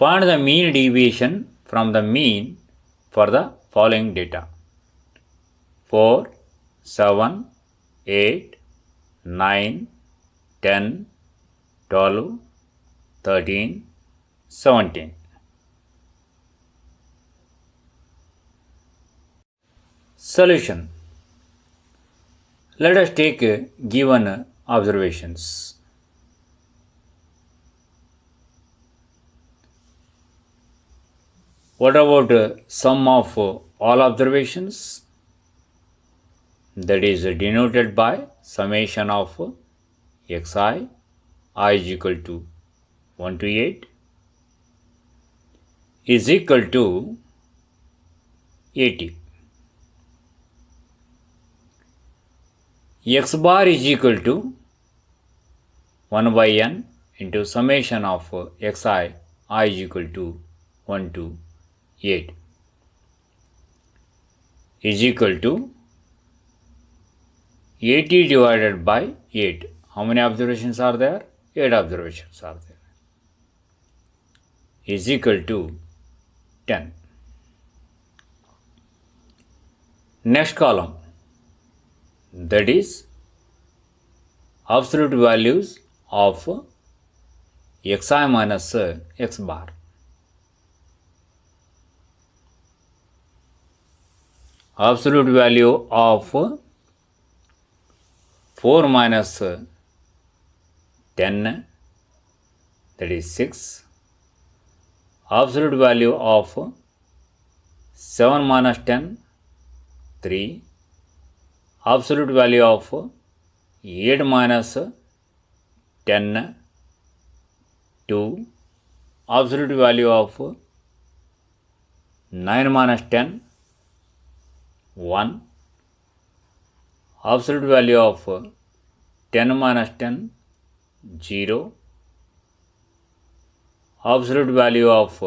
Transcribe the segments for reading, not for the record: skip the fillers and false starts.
Find the mean deviation from the mean for the following data: 4, 7, 8, 9, 10, 12, 13, 17. Solution. Let us take given observations. What about sum of all observations? That is denoted by summation of xi, I is equal to 1 to 8, is equal to 80. X bar is equal to 1 by n into summation of xi, I is equal to 1 to 8, is equal to 80 divided by 8. How many observations are there? 8 observations are there. Is equal to 10. Next column, that is absolute values of xi minus x bar. Absolute value of 4 minus 10, that is 6. Absolute value of 7 minus 10, 3. Absolute value of 8 minus 10, 2. Absolute value of 9 minus 10, 1. Absolute value of 10 minus 10, 0. Absolute value of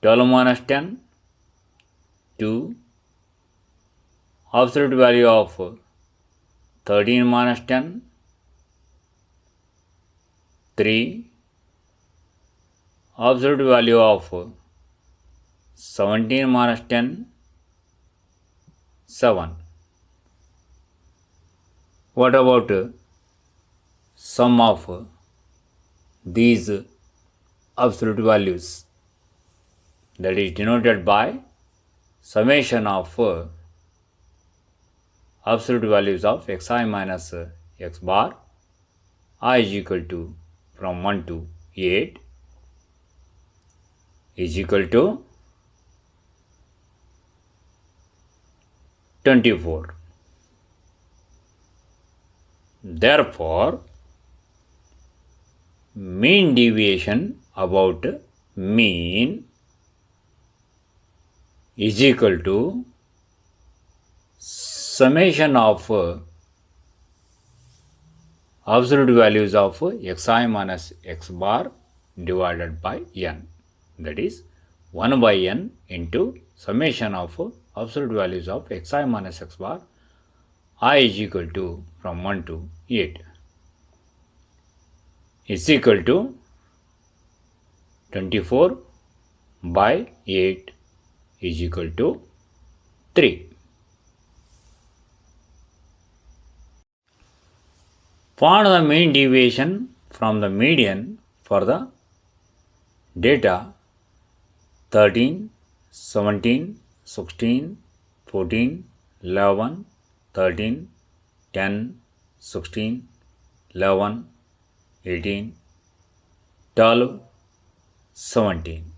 12 minus 10, 2. Absolute value of 13 minus 10, 3. Absolute value of 17 minus 10, 7. What about sum of these absolute values? That is denoted by summation of absolute values of xi minus x bar, I is equal to from 1 to 8, is equal to 24. Therefore, mean deviation about mean is equal to summation of absolute values of xi minus x bar divided by n. That is 1 by n into summation of absolute values of xi minus x bar, I is equal to from 1 to 8, is equal to 24 by 8 is equal to 3. Find the mean deviation from the median for the data 13, 17, 16, 14, 11, 13, 10, 16, 11, 18, 12, 17.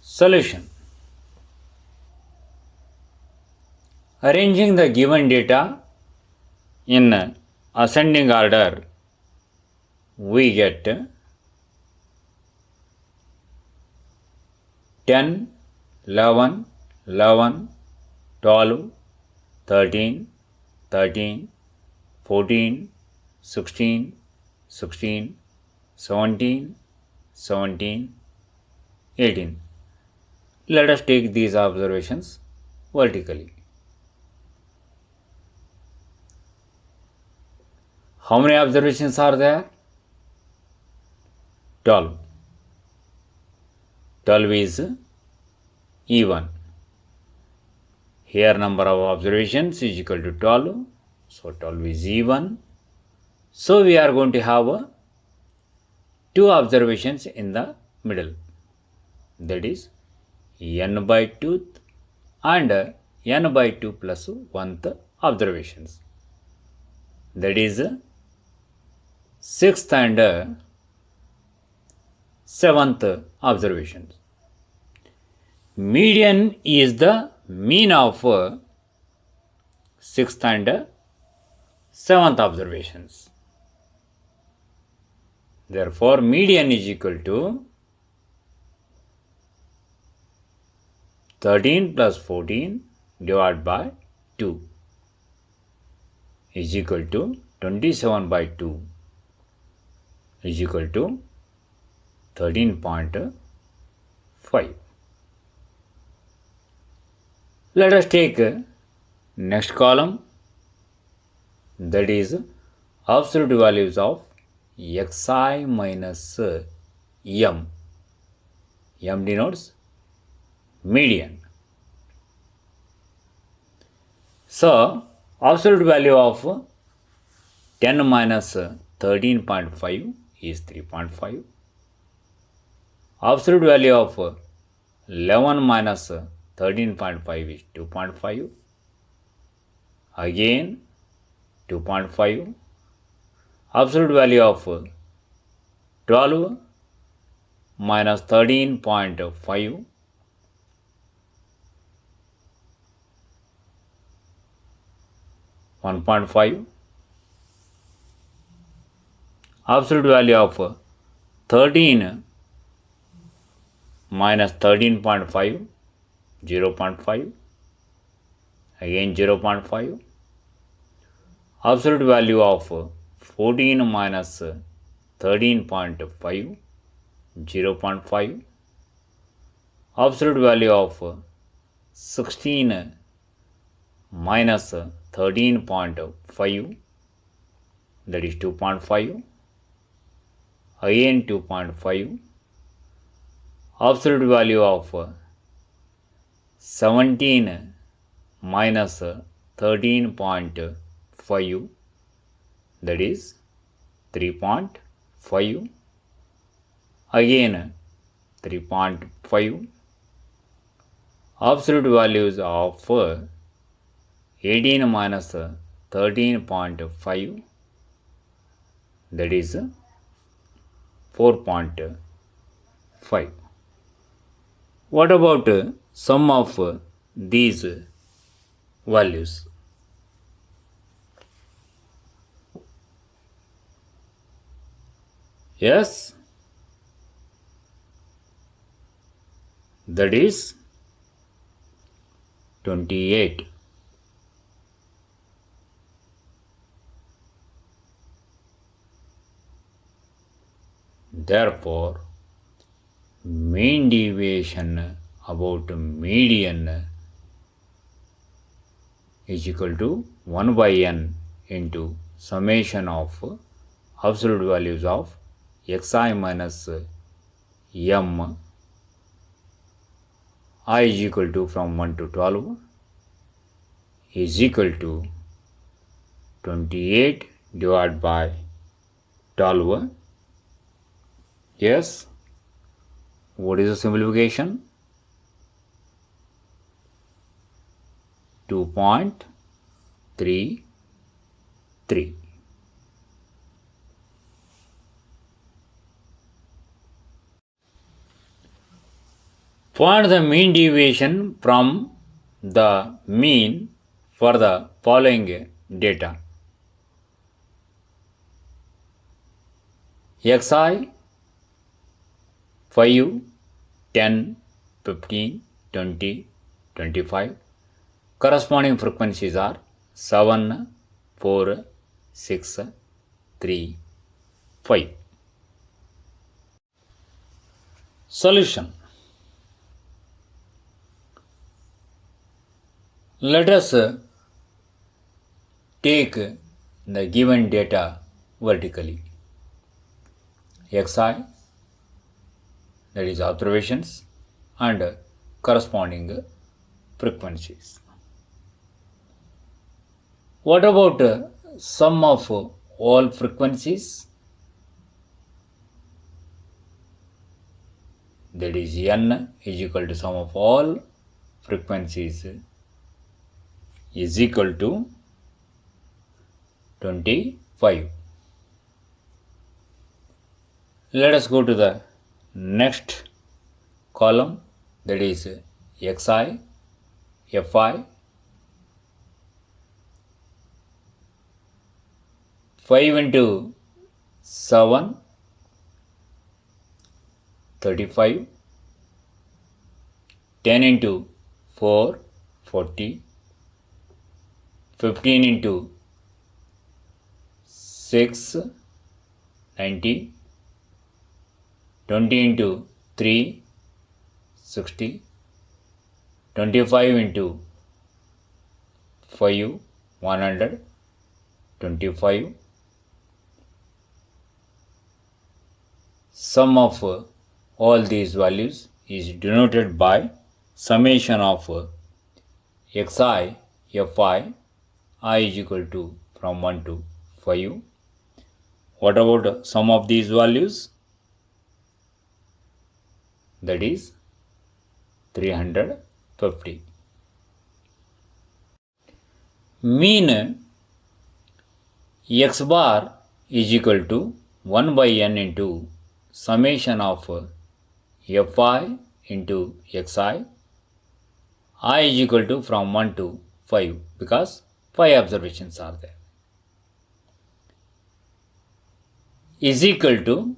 Solution. Arranging the given data in ascending order, we get 10, 11, 11, 12, 13, 13, 14, 16, 16, 17, 17, 18. Let us take these observations vertically. How many observations are there? 12. 12 is even. Here number of observations is equal to 12. So 12 is even. So we are going to have two observations in the middle. That is n by 2 and n by 2 plus 1th observations. That is 6th and 7th observations. Median is the mean of 6th and 7th observations. Therefore, median is equal to 13 plus 14 divided by 2 is equal to 27 by 2 is equal to 13.5. Let us take next column, that is absolute values of xi minus m. M denotes median. So, absolute value of 10 minus 13.5 is 3.5. Absolute value of 11 minus 13.5 is 2.5. Again 2.5. Absolute value of 12 minus 13.5 1.5. Absolute value of 13 minus 13.5 0.5. Again 0.5. Absolute value of 14 minus 13.5 0.5. Absolute value of 16 minus 13.5, that is 2.5. Again 2.5. Absolute value of 17 minus 13.5, that is 3.5. Again 3.5. Absolute values of 18 minus 13.5, that is 4.5. What about sum of these values? Yes, that is 28. Therefore, mean deviation about median is equal to 1 by n into summation of absolute values of xi minus m I is equal to from 1 to 12 is equal to 28 divided by 12. Yes. What is the simplification? 2.33. Find the mean deviation from the mean for the following data. Xi 5, 10, 15, 20, 25. Corresponding frequencies are 7, 4, 6, 3, 5. Solution. Let us take the given data vertically. Xi, that is observations, and corresponding frequencies. What about sum of all frequencies? That is n is equal to sum of all frequencies is equal to 25. Let us go to the next column, that is xi, fi. 5 into 7, 35. 10 into 4, 40. 15 into 6, 90. 20 into 3, 60. 25 into 5, 100. 25. Sum of all these values is denoted by summation of xi, fi, I is equal to from 1 to 5. What about sum of these values? That is 350. Mean x bar is equal to 1 by n into summation of fi into xi. I is equal to from 1 to 5 because 5 observations are there. Is equal to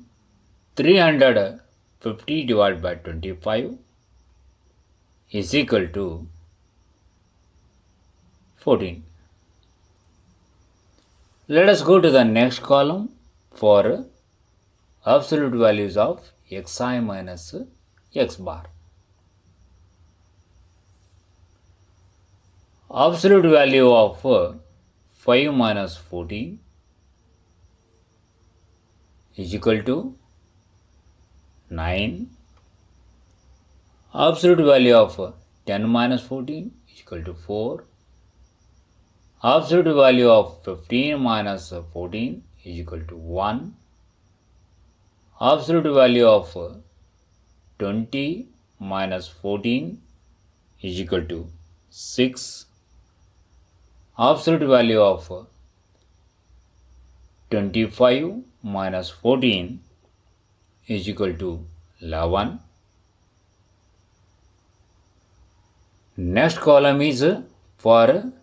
350 divided by 25 is equal to 14. Let us go to the next column for absolute values of xi minus x bar. Absolute value of 5 minus 14 is equal to 9. Absolute value of 10 minus 14 is equal to 4. Absolute value of 15 minus 14 is equal to 1. Absolute value of 20 minus 14 is equal to 6. Absolute value of 25 minus 14 is equal to 11. Next column is for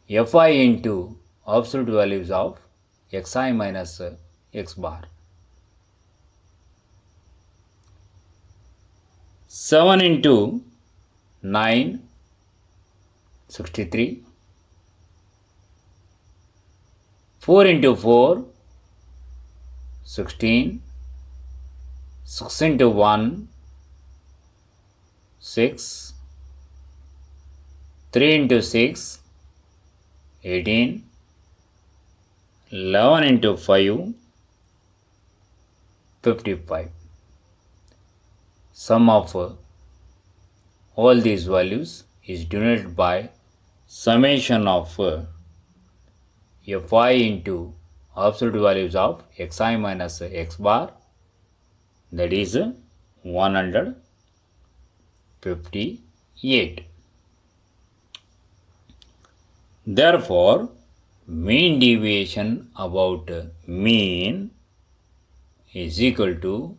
fi into absolute values of xi minus x bar. 7 into 9, 63. 4 into 4, 16. 6 into 1, 6. 3 into 6, 18. 11 into 5, 55. Sum of all these values is denoted by summation of fi into absolute values of xi minus x bar, that is 158. Therefore, mean deviation about mean is equal to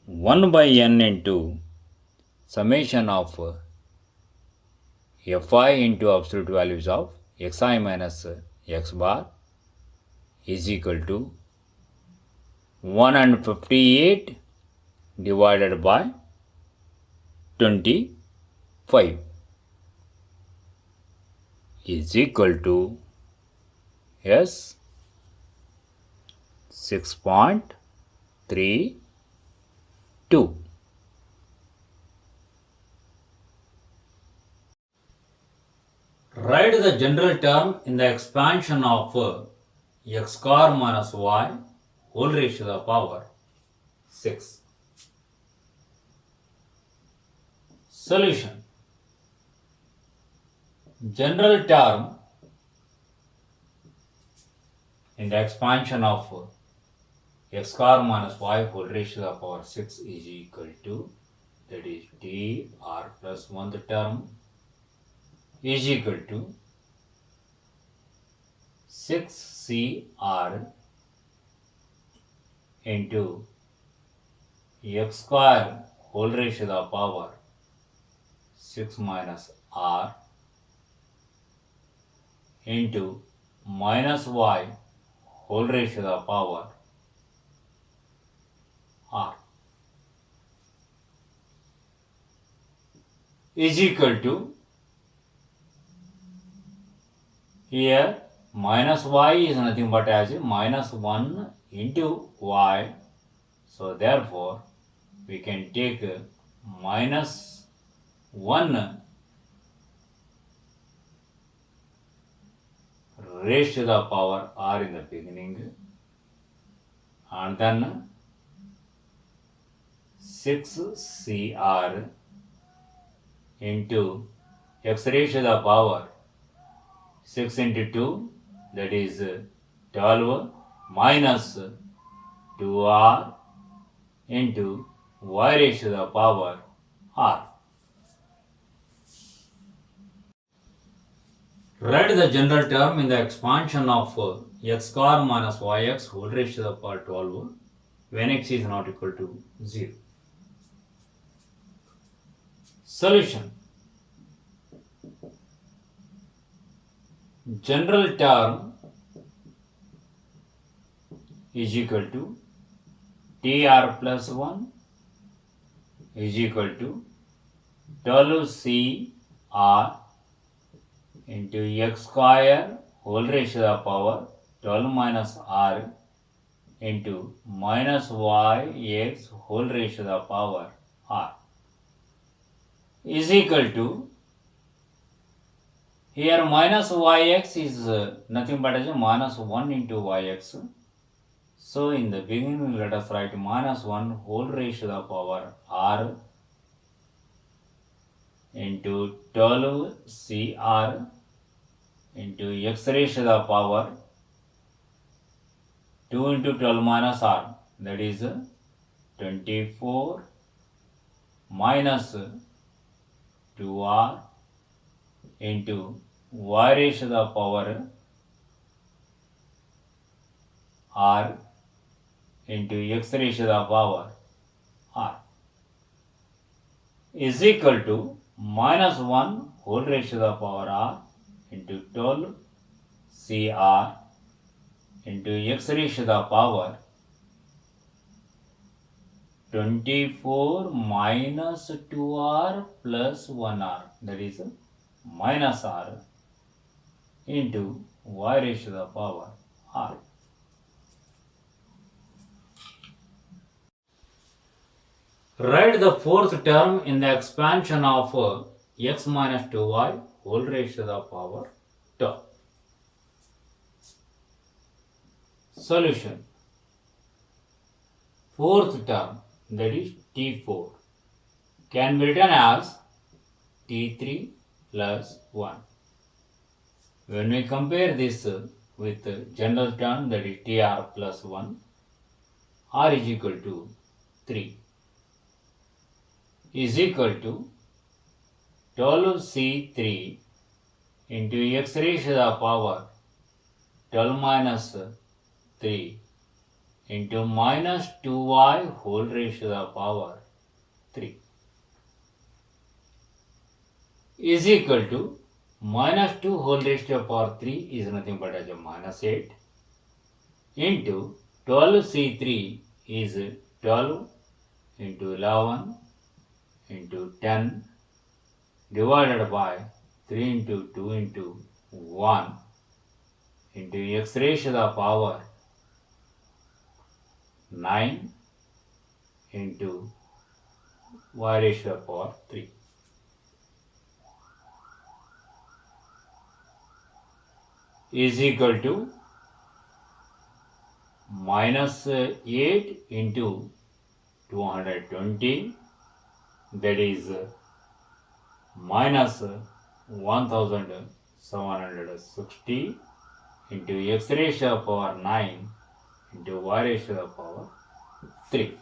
1 by n into summation of fi into absolute values of xi minus x bar is equal to 158 divided by 25 is equal to 6.32. Write the general term in the expansion of x square minus y whole raised to the power 6. Solution. General term in the expansion of x square minus y whole raised to the power 6 is equal to, that is t r plus 1th term is equal to 6cr into x square whole raised to the power 6 minus r into minus y whole raised to the power r is equal to, here minus y is nothing but as minus 1 into y, so therefore we can take minus 1 raised to the power r in the beginning, and then 6cr into x raised to the power 6 into 2, that is 12, minus 2r into y raised to the power r. Write the general term in the expansion of x square minus yx whole raised to the power 12 when x is not equal to 0. Solution. General term is equal to tr plus 1 is equal to 12cr into x square whole raised to the power 12 minus r into minus yx whole raised to the power r is equal to, here minus yx is nothing but as minus 1 into yx. So in the beginning let us write minus 1 whole raised to the power r into 12cr into x raised to the power 2 into 12 minus r, that is 24 minus 2r into y raised to the power r into x raised to the power r is equal to minus 1 whole raised to the power r into 12cr into x raised to the power 24 minus 2r plus 1r, that is minus r into y raised to the power r. Write the fourth term in the expansion of x minus 2y whole raised to the power 2. Solution. Fourth term, that is t4, can be written as t3 plus 1. When we compare this with general term, that is tr plus 1, r is equal to 3 is equal to 12c3 into x raised to the power 12 minus 3 into minus 2y whole raised to the power 3 is equal to minus 2 whole raised to the power 3 is nothing but as a minus 8 into 12c3 is 12 into 11 into 10 divided by 3 into 2 into 1 into x raised to the power 9 into y raised to the power 3 is equal to minus 8 into 220, that is minus 1760 into x raised to the power 9 into y raised to the power 3.